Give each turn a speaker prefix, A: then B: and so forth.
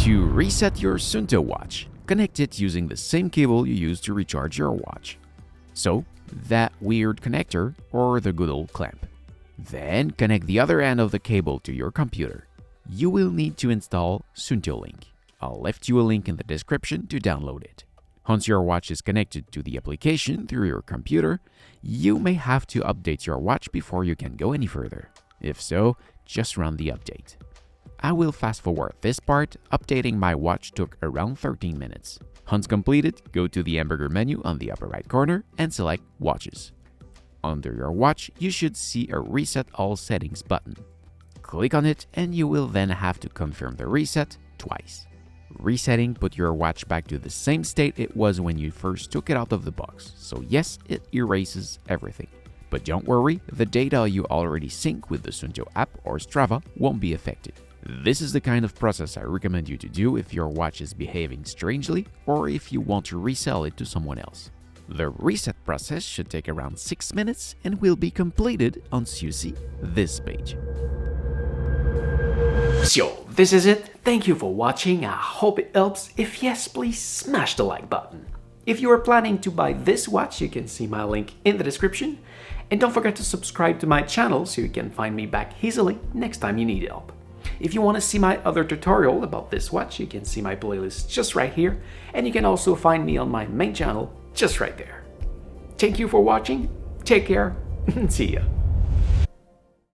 A: To reset your Suunto watch, connect it using the same cable you use to recharge your watch. So, that weird connector or the good old clamp. Then connect the other end of the cable to your computer. You will need to install Suunto Link. I'll left you a link in the description to download it. Once your watch is connected to the application through your computer, you may have to update your watch before you can go any further. If so, just run the update. I will fast forward this part. Updating my watch took around 13 minutes. Once completed, go to the hamburger menu on the upper right corner and select Watches. Under your watch, you should see a Reset All Settings button. Click on it and you will then have to confirm the reset twice. Resetting put your watch back to the same state it was when you first took it out of the box, so yes, it erases everything. But don't worry, the data you already sync with the Suunto app or Strava won't be affected. This is the kind of process I recommend you to do if your watch is behaving strangely or if you want to resell it to someone else. The reset process should take around 6 minutes and will be completed once you see this page.
B: So, this is it. Thank you for watching. I hope it helps. If yes, please smash the like button. If you are planning to buy this watch, you can see my link in the description. And don't forget to subscribe to my channel so you can find me back easily next time you need help. If you want to see my other tutorial about this watch, you can see my playlist just right here, and you can also find me on my main channel just right there. Thank you for watching, take care, and see ya.